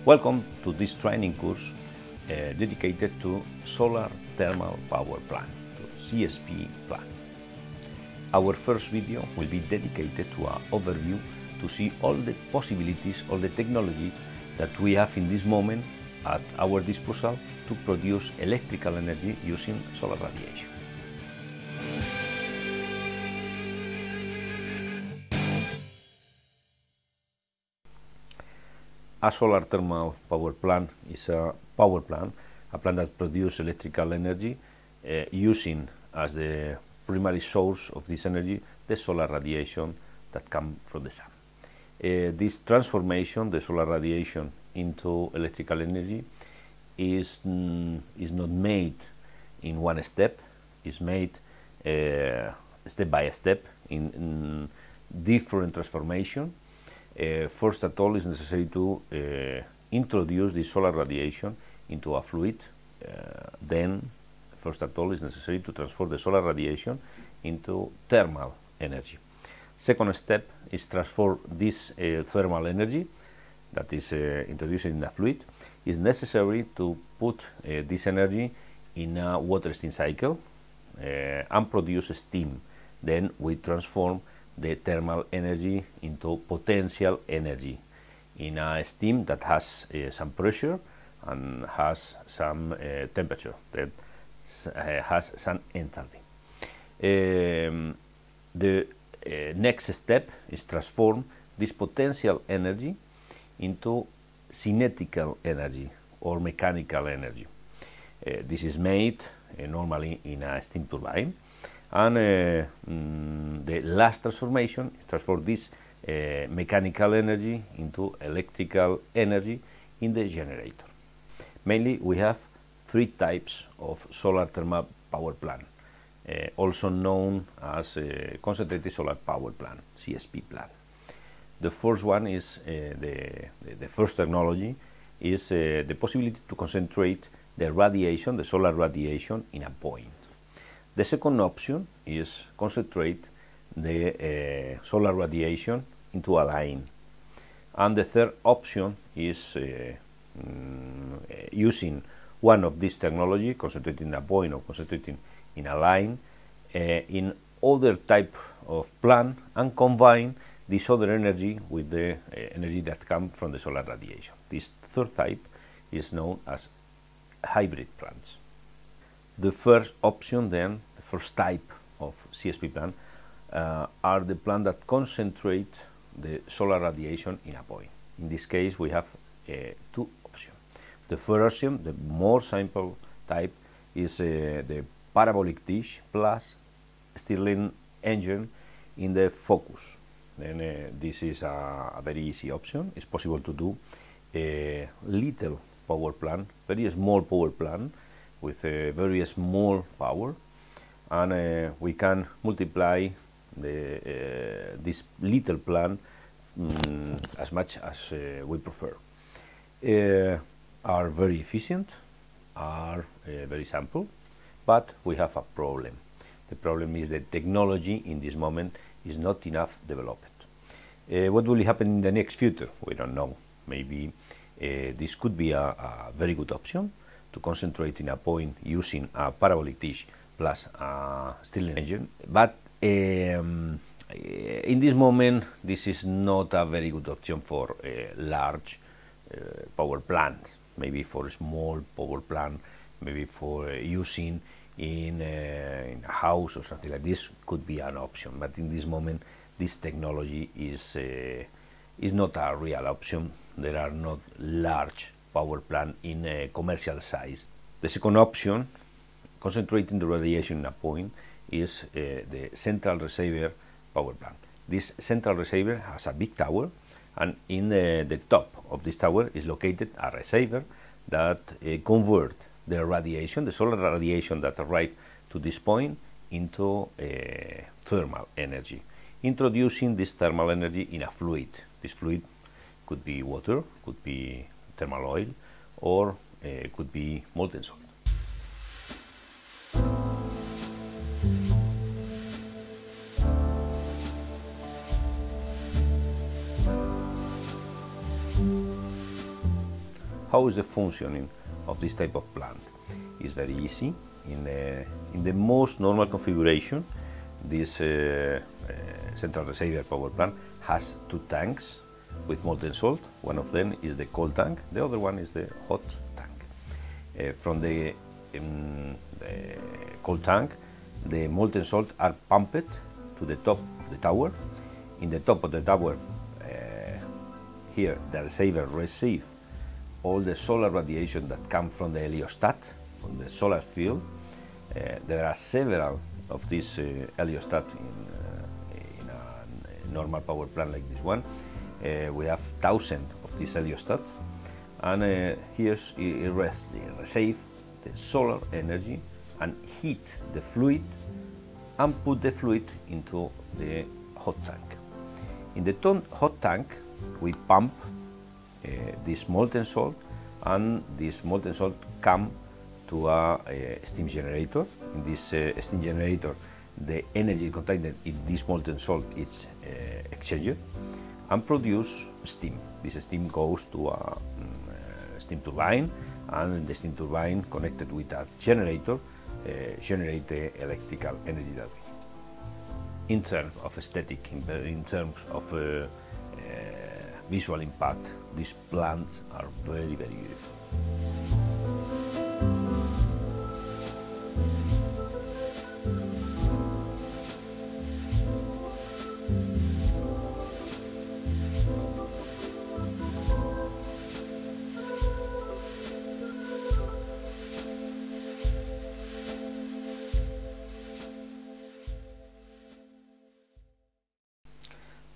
Welcome to this training course dedicated to solar thermal power plant, to CSP plant. Our first video will be dedicated to an overview to see all the possibilities, all the technology that we have in this moment at our disposal to produce electrical energy using solar radiation. A solar thermal power plant is a power plant, a plant that produces electrical energy using as the primary source of this energy the solar radiation that comes from the sun. This transformation, the solar radiation into electrical energy, is not made in one step. It's made step by step in different transformation. First of all, it's necessary to introduce the solar radiation into a fluid. Then, first of all, it's necessary to transform the solar radiation into thermal energy. Second step is transform this thermal energy that is introduced in the fluid. It's necessary to put this energy in a water steam cycle and produce steam. Then we transform the thermal energy into potential energy in a steam that has some pressure and has some temperature, that has some enthalpy. The next step is transform this potential energy into kinetical energy or mechanical energy. This is made normally in a steam turbine. And the last transformation is transform this mechanical energy into electrical energy in the generator. Mainly we have three types of solar thermal power plant, also known as concentrated solar power plant, CSP plant. The first one is the first technology is the possibility to concentrate the radiation, the solar radiation, in a point. The second option is concentrate the solar radiation into a line. And the third option is using one of these technology, concentrating a point or concentrating in a line, in other type of plant and combine this other energy with the energy that comes from the solar radiation. This third type is known as hybrid plants. The first option then, the first type of CSP plant, are the plant that concentrate the solar radiation in a point. In this case we have two options. The first option, the more simple type, is the parabolic dish plus Stirling engine in the focus. Then this is a very easy option. It's possible to do a little power plant, very small power plant, with a very small power, and we can multiply this little plant as much as we prefer. Are very efficient, are very simple, but we have a problem. The problem is that technology in this moment is not enough developed. What will happen in the next future? We don't know. Maybe this could be a very good option to concentrate in a point using a parabolic dish plus a Stirling engine, but in this moment this is not a very good option for a large power plant. Maybe for a small power plant, maybe for using in a house or something like this could be an option, but in this moment this technology is not a real option. There are not large power plant in a commercial size. The second option, concentrating the radiation in a point, is the central receiver power plant. This central receiver has a big tower, and in the top of this tower is located a receiver that convert the radiation, the solar radiation that arrives to this point, into thermal energy, introducing this thermal energy in a fluid. This fluid could be water, could be thermal oil, or could be molten salt. how is the functioning of this type of plant? It's very easy. In the most normal configuration, this central reservoir power plant has two tanks with molten salt. One of them is the cold tank, the other one is the hot tank. From the cold tank, the molten salt are pumped to the top of the tower. In the top of the tower, here the receiver receives all the solar radiation that comes from the heliostat, from the solar field. There are several of these heliostats in a normal power plant like this one. We have thousands of these heliostats, and here it receives the solar energy and heat the fluid and put the fluid into the hot tank. In the hot tank, we pump this molten salt, and this molten salt come to a steam generator. In this steam generator, the energy contained in this molten salt is exchanged and produce steam. This steam goes to a steam turbine, and the steam turbine connected with a generator generate the electrical energy that we need. In terms of aesthetic, in terms of visual impact, these plants are very, very beautiful.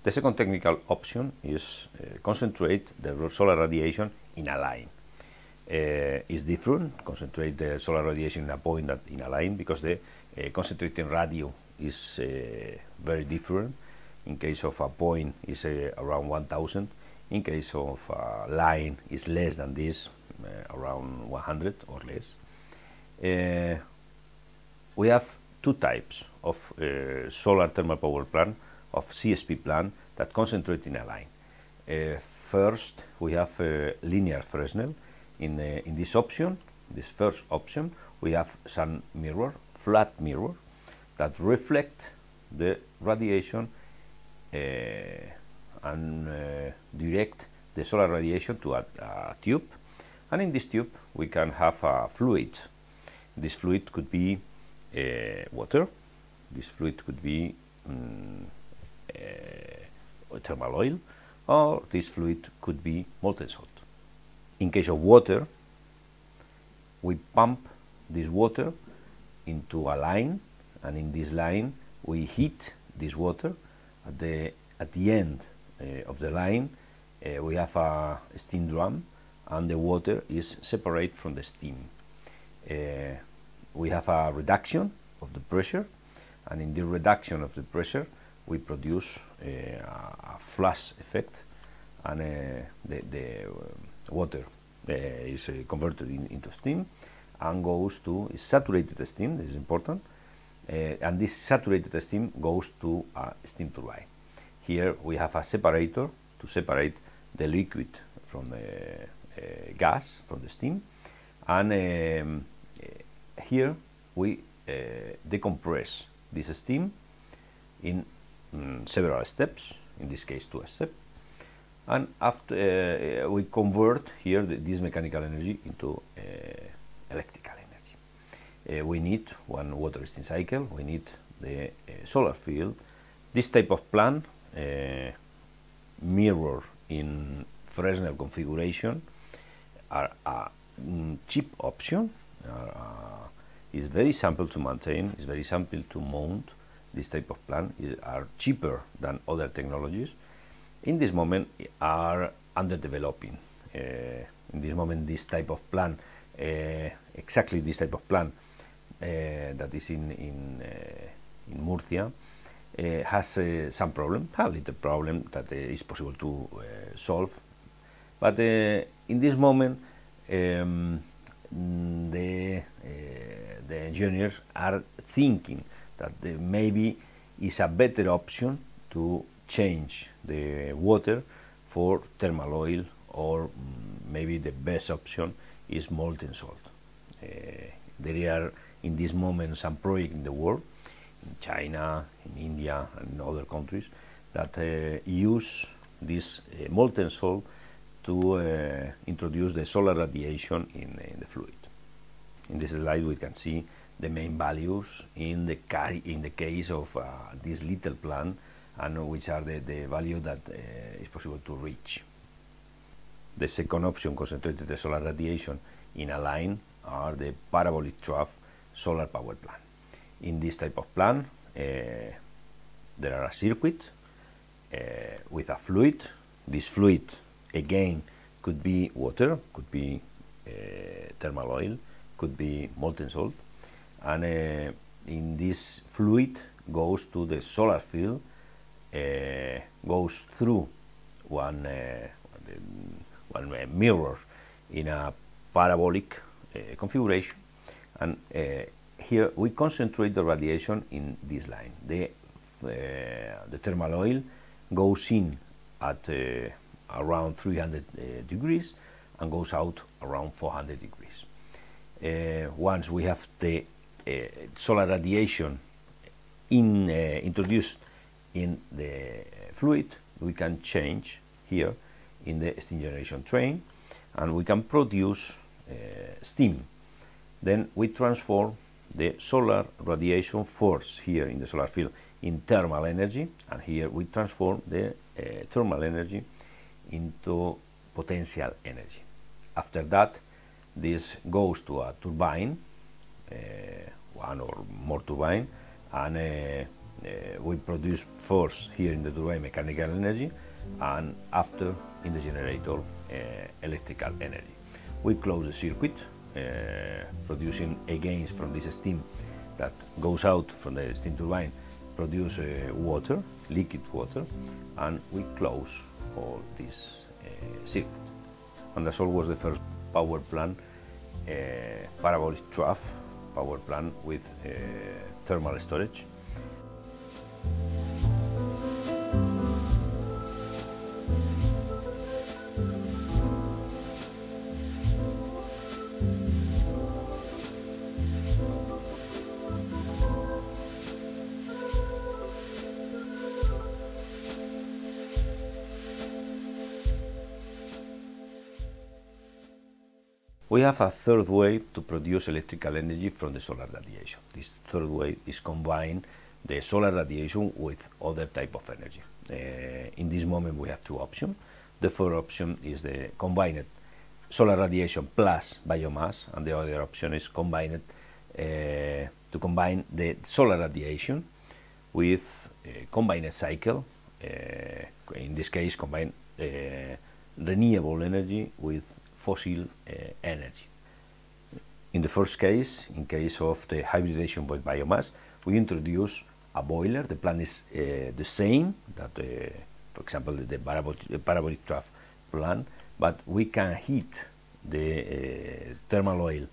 The second technical option is concentrate the solar radiation in a line. It's different, concentrate the solar radiation in a point that in a line, because the concentrating radio is very different. In case of a point is around 1000, in case of a line is less than this, around 100 or less. We have two types of solar thermal power plant, of CSP plant that concentrate in a line. First, we have linear Fresnel. In this option, this first option, we have some mirror, flat mirror, that reflect the radiation and direct the solar radiation to a tube. And in this tube, we can have a fluid. This fluid could be water. This fluid could be thermal oil, or this fluid could be molten salt. In case of water, we pump this water into a line, and in this line we heat this water. At the end of the line, we have a steam drum, and the water is separate from the steam. We have a reduction of the pressure, and in the reduction of the pressure we produce a flash effect, and the water is converted into steam and goes to saturated steam. This is important, and this saturated steam goes to a steam turbine. Here we have a separator to separate the liquid from the gas, from the steam, and here we decompress this steam in several steps, in this case 2 steps, and after we convert here this mechanical energy into electrical energy. We need one water steam cycle, we need the solar field. This type of plant, mirror in Fresnel configuration, are a cheap option. Is very simple to maintain, is very simple to mount. This type of plant are cheaper than other technologies. In this moment are underdeveloping. In this moment, this type of plant, exactly this type of plant that is in Murcia, has some problem, a little problem that is possible to solve. But in this moment, the engineers are thinking that maybe is a better option to change the water for thermal oil or maybe the best option is molten salt. There are in this moment some projects in the world, in China, in India, and in other countries, that use this molten salt to introduce the solar radiation in the fluid. In this slide we can see the main values in the case of this little plant, and which are the value that is possible to reach. The second option concentrated the solar radiation in a line are the Parabolic Trough solar power plant. In this type of plant there are a circuit with a fluid. This fluid again could be water, could be thermal oil, could be molten salt, and in this fluid goes to the solar field, goes through one mirror in a parabolic configuration, and here we concentrate the radiation in this line. The thermal oil goes in at around 300 degrees and goes out around 400 degrees. Once we have the solar radiation introduced in the fluid, we can change here in the steam generation train, and we can produce steam. Then we transform the solar radiation force here in the solar field in thermal energy, and here we transform the thermal energy into potential energy. After that, this goes to a turbine, one or more turbine, and we produce first here in the turbine mechanical energy, and after in the generator electrical energy. We close the circuit, producing again from this steam that goes out from the steam turbine, produce water, liquid water, and we close all this circuit. Andasol was the first power plant, Parabolic Trough power plant with thermal storage. We have a third way to produce electrical energy from the solar radiation. This third way is combine the solar radiation with other type of energy. In this moment we have two options. The first option is the combined solar radiation plus biomass, and the other option is combined to combine the solar radiation with combined cycle. In this case, combine renewable energy with fossil energy. In the first case, in case of the hybridization with biomass, we introduce a boiler. The plant is the same that, for example, the Parabolic Trough plant, but we can heat the thermal oil,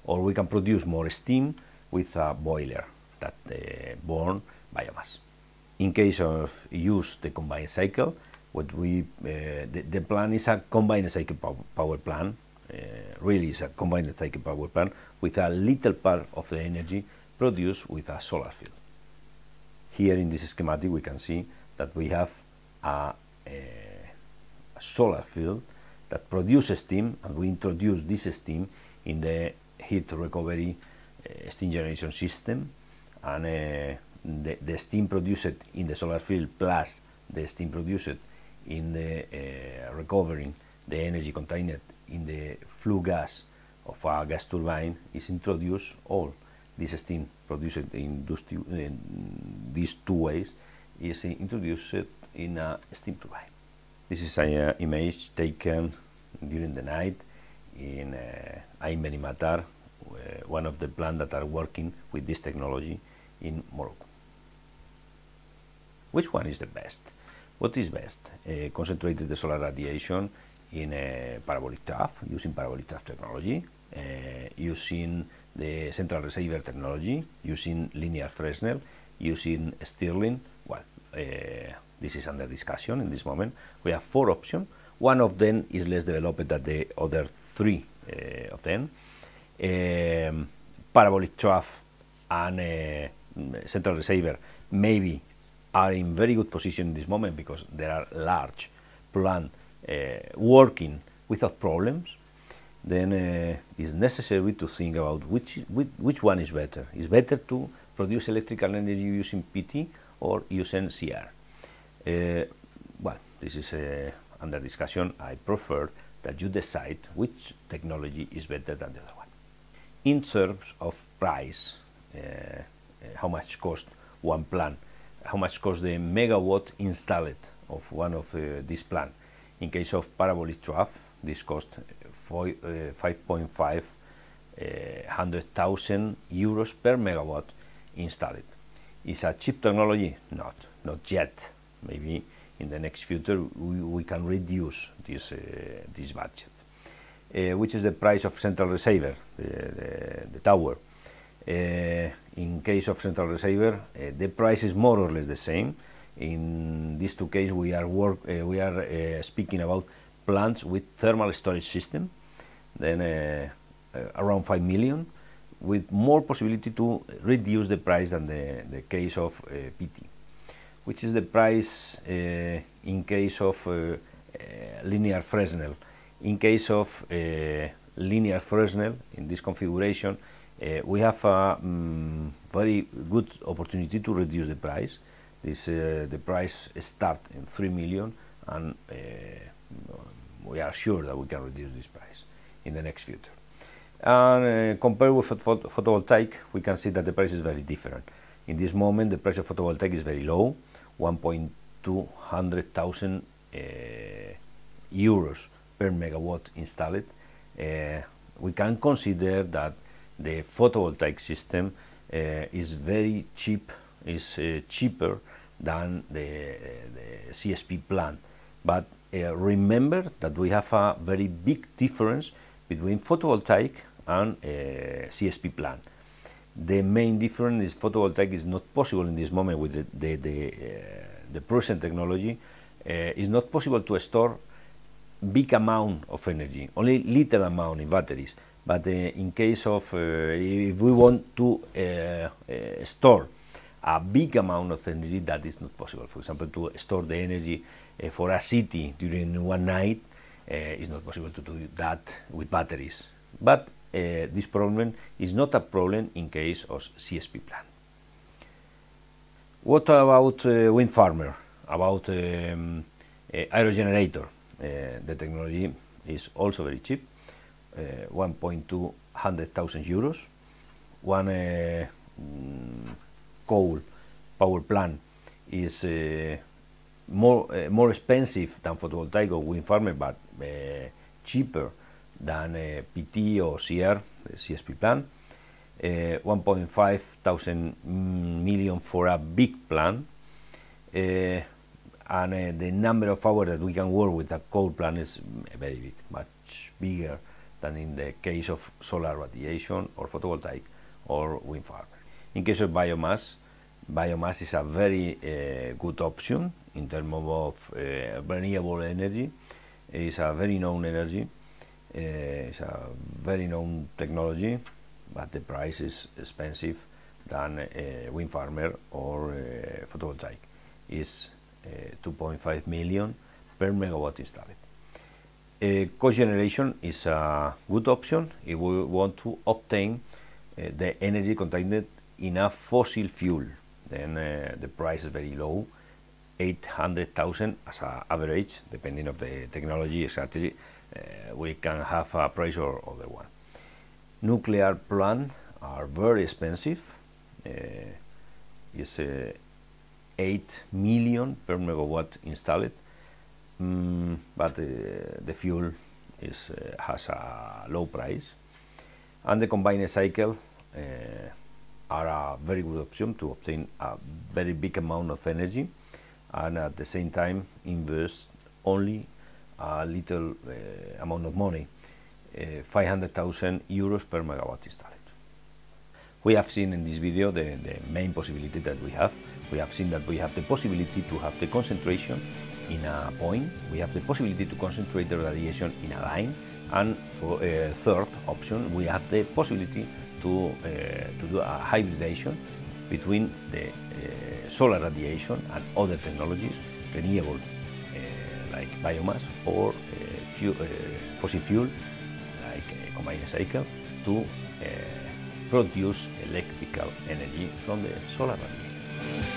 or we can produce more steam with a boiler that burn biomass. In case of use the combined cycle, what we the plant is a combined cycle power plant. Really is a combined cycle power plant with a little part of the energy produced with a solar field. Here in this schematic we can see that we have a solar field that produces steam, and we introduce this steam in the heat recovery steam generation system, and the steam produced in the solar field plus the steam produced in the recovering the energy contained in the flue gas of a gas turbine is introduced. All this steam produced in these two ways is introduced in a steam turbine. This is an image taken during the night in Ain Benimatar, one of the plants that are working with this technology in Morocco. Which one is the best? What is best? Concentrated the solar radiation in a Parabolic Trough, using Parabolic Trough technology, using the central receiver technology, using linear Fresnel, using Stirling. Well, this is under discussion in this moment. We have four options. One of them is less developed than the other three of them. Parabolic Trough and central receiver maybe are in very good position in this moment because there are large plants working without problems. Then it's necessary to think about which one is better. Is better to produce electrical energy using PT or using CR? Well, this is under discussion. I prefer that you decide which technology is better than the other one. In terms of price, how much cost one plant, how much cost the megawatt installed of one of these plants. In case of Parabolic Trough, this cost 5.5 hundred,000 euros per megawatt installed. Is a cheap technology? Not yet. Maybe in the next future we can reduce this budget. Which is the price of central receiver, the tower. In case of central receiver, the price is more or less the same. In these two cases, we are speaking about plants with thermal storage system, then around 5 million, with more possibility to reduce the price than the case of PT. Which is the price in case of linear Fresnel. In case of linear Fresnel, in this configuration, we have a very good opportunity to reduce the price. The price starts in 3 million, and we are sure that we can reduce this price in the next future. And compared with photovoltaic, we can see that the price is very different. In this moment, the price of photovoltaic is very low, 1,200,000 euros per megawatt installed. We can consider that the photovoltaic system is very cheap, is cheaper than the CSP plant. But remember that we have a very big difference between photovoltaic and CSP plant. The main difference is photovoltaic is not possible in this moment with the present technology. It's not possible to store big amount of energy, only little amount in batteries. But in case of if we want to store a big amount of energy, that is not possible. For example, to store the energy for a city during one night, it's not possible to do that with batteries. But this problem is not a problem in case of CSP plant. What about wind farmer? About aerogenerator? The technology is also very cheap, 1,200,000 euros. One coal power plant is more expensive than photovoltaic or wind farmer, but cheaper than PT or CR, CSP plant. 1,500 million for a big plant. And the number of hours that we can work with a coal plant is very big, much bigger than in the case of solar radiation or photovoltaic or wind farm. In case of biomass, biomass is a very good option in terms of renewable energy. It's a very known energy, it's a very known technology, but the price is expensive than wind farmer or photovoltaic. It's 2.5 million per megawatt installed. Cogeneration is a good option if we want to obtain the energy contained in a fossil fuel. Then the price is very low, 800,000 as an average, depending on the technology exactly. We can have a price or other one. Nuclear plants are very expensive. It's 8 million per megawatt installed, but the fuel has a low price. And the combined cycle are a very good option to obtain a very big amount of energy and at the same time invest only a little amount of money, 500,000 euros per megawatt installed. We have seen in this video the main possibility that we have. We have seen that we have the possibility to have the concentration in a point, we have the possibility to concentrate the radiation in a line, and for a third option, we have the possibility to do a hybridization between the solar radiation and other technologies, renewable like biomass or fossil fuel like a combined cycle, to produce electrical energy from the solar radiation.